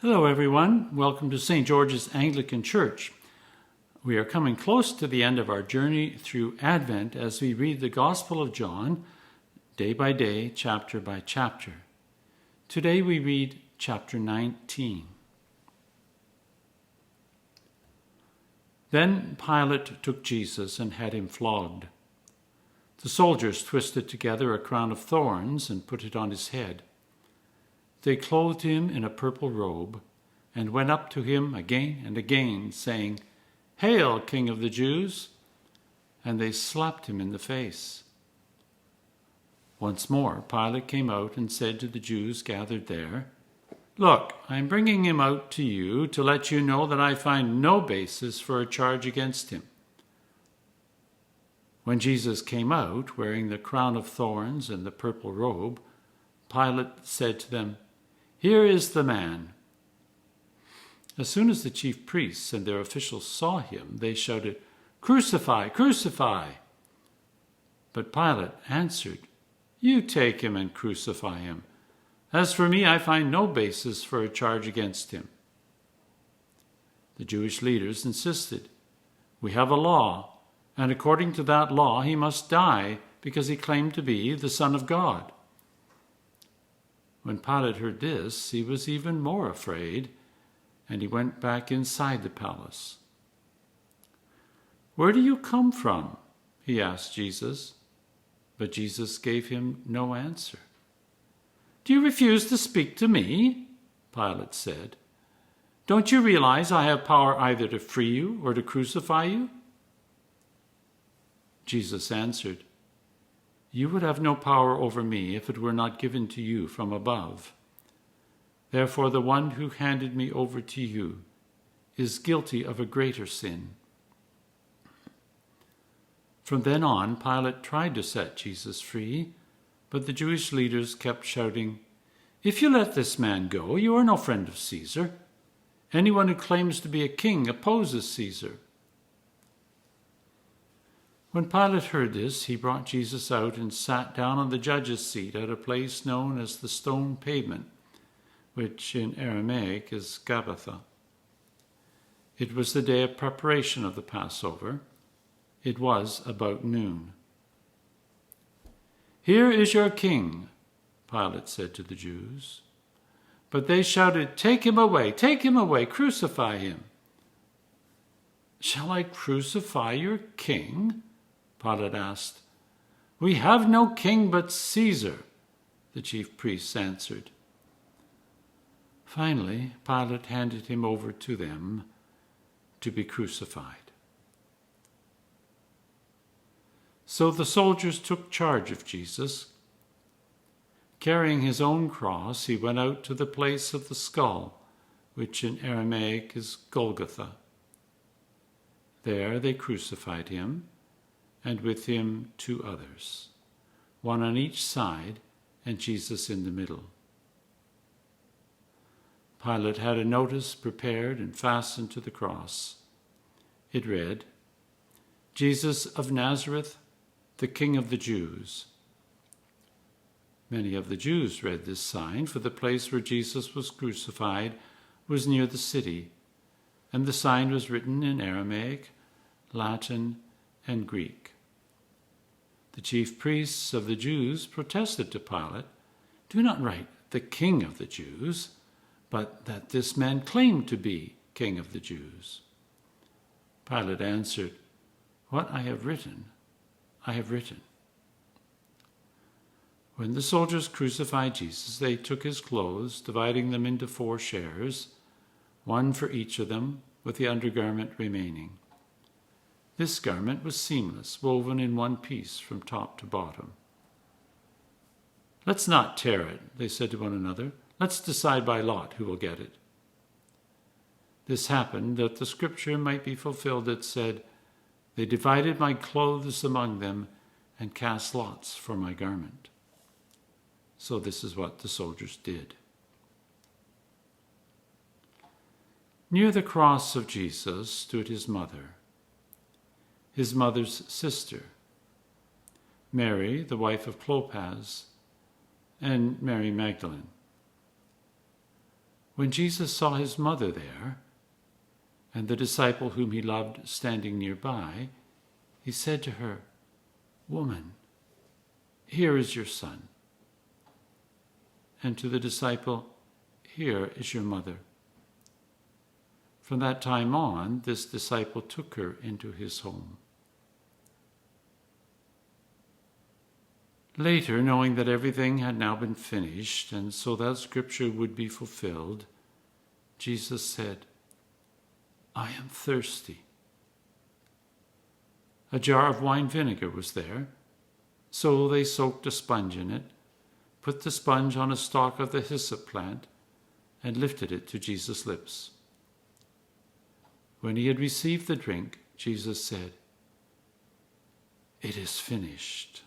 Hello everyone, welcome to St. George's Anglican Church. We are coming close to the end of our journey through Advent as we read the Gospel of John, day by day, chapter by chapter. Today we read chapter 19. Then Pilate took Jesus and had him flogged. The soldiers twisted together a crown of thorns and put it on his head. They clothed him in a purple robe and went up to him again and again, saying, "Hail, King of the Jews!" And they slapped him in the face. Once more Pilate came out and said to the Jews gathered there, "Look, I am bringing him out to you to let you know that I find no basis for a charge against him." When Jesus came out, wearing the crown of thorns and the purple robe, Pilate said to them, "Here is the man." As soon as the chief priests and their officials saw him, they shouted, "Crucify, crucify!" But Pilate answered, "You take him and crucify him. As for me, I find no basis for a charge against him." The Jewish leaders insisted, "We have a law, and according to that law he must die because he claimed to be the Son of God." When Pilate heard this, he was even more afraid, and he went back inside the palace. "Where do you come from?" he asked Jesus, but Jesus gave him no answer. "Do you refuse to speak to me?" Pilate said. "Don't you realize I have power either to free you or to crucify you?" Jesus answered, "You would have no power over me if it were not given to you from above. Therefore, the one who handed me over to you is guilty of a greater sin." From then on, Pilate tried to set Jesus free, but the Jewish leaders kept shouting, "If you let this man go, you are no friend of Caesar. Anyone who claims to be a king opposes Caesar." When Pilate heard this, he brought Jesus out and sat down on the judge's seat at a place known as the Stone Pavement, which in Aramaic is Gabbatha. It was the day of preparation of the Passover. It was about noon. "Here is your king," Pilate said to the Jews. But they shouted, take him away, crucify him." "Shall I crucify your king?" Pilate asked. "We have no king but Caesar," the chief priests answered. Finally, Pilate handed him over to them to be crucified. So the soldiers took charge of Jesus. Carrying his own cross, he went out to the place of the skull, which in Aramaic is Golgotha. There they crucified him, and with him 2 others, one on each side and Jesus in the middle. Pilate had a notice prepared and fastened to the cross. It read, "Jesus of Nazareth, the King of the Jews." Many of the Jews read this sign, for the place where Jesus was crucified was near the city, and the sign was written in Aramaic, Latin, and Greek. The chief priests of the Jews protested to Pilate, "Do not write the King of the Jews, but that this man claimed to be King of the Jews." Pilate answered, "What I have written, I have written." When the soldiers crucified Jesus, they took his clothes, dividing them into 4 shares, one for each of them, with the undergarment remaining. This garment was seamless, woven in one piece from top to bottom. "Let's not tear it," they said to one another. "Let's decide by lot who will get it." This happened that the scripture might be fulfilled that said, "They divided my clothes among them and cast lots for my garment." So this is what the soldiers did. Near the cross of Jesus stood his mother, his mother's sister, Mary, the wife of Clopas, and Mary Magdalene. When Jesus saw his mother there, and the disciple whom he loved standing nearby, he said to her, "Woman, here is your son." And to the disciple, "Here is your mother." From that time on, this disciple took her into his home. Later, knowing that everything had now been finished, and so that Scripture would be fulfilled, Jesus said, "I am thirsty." A jar of wine vinegar was there, so they soaked a sponge in it, put the sponge on a stalk of the hyssop plant, and lifted it to Jesus' lips. When he had received the drink, Jesus said, "It is finished."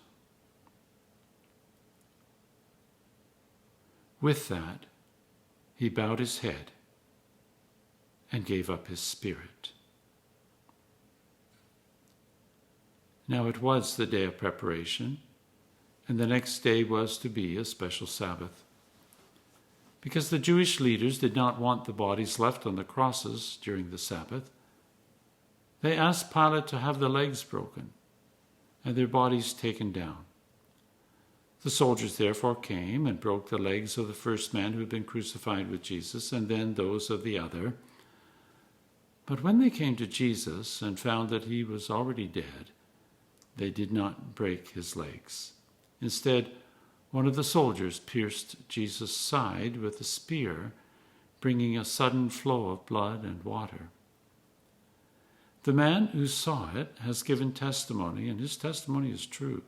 With that, he bowed his head and gave up his spirit. Now it was the day of preparation, and the next day was to be a special Sabbath. Because the Jewish leaders did not want the bodies left on the crosses during the Sabbath, they asked Pilate to have the legs broken and their bodies taken down. The soldiers therefore came and broke the legs of the first man who had been crucified with Jesus, and then those of the other. But when they came to Jesus and found that he was already dead, they did not break his legs. Instead, one of the soldiers pierced Jesus' side with a spear, bringing a sudden flow of blood and water. The man who saw it has given testimony, and his testimony is true.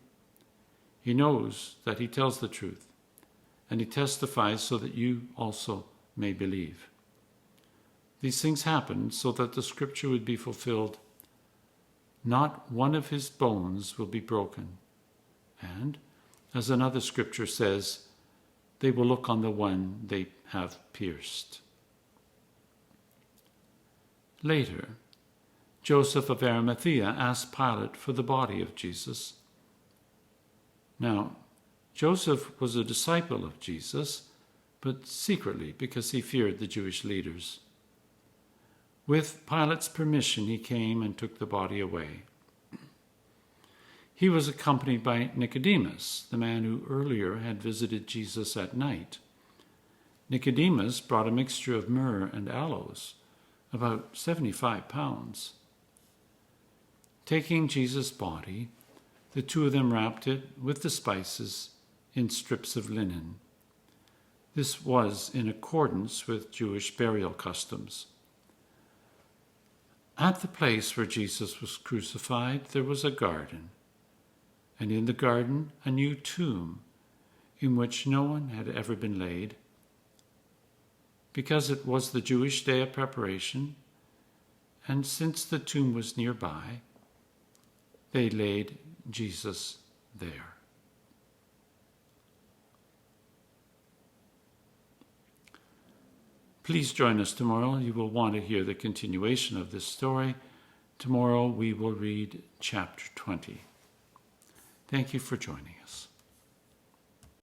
He knows that he tells the truth, and he testifies so that you also may believe. These things happened so that the Scripture would be fulfilled. Not one of his bones will be broken. And, as another Scripture says, they will look on the one they have pierced. Later, Joseph of Arimathea asked Pilate for the body of Jesus. Now, Joseph was a disciple of Jesus, but secretly because he feared the Jewish leaders. With Pilate's permission, he came and took the body away. He was accompanied by Nicodemus, the man who earlier had visited Jesus at night. Nicodemus brought a mixture of myrrh and aloes, about 75 pounds. Taking Jesus' body, the two of them wrapped it with the spices in strips of linen. This was in accordance with Jewish burial customs. At the place where Jesus was crucified, there was a garden, and in the garden a new tomb in which no one had ever been laid. Because it was the Jewish day of preparation, and since the tomb was nearby, they laid Jesus there. Please join us tomorrow. You will want to hear the continuation of this story. Tomorrow we will read chapter 20. Thank you for joining us.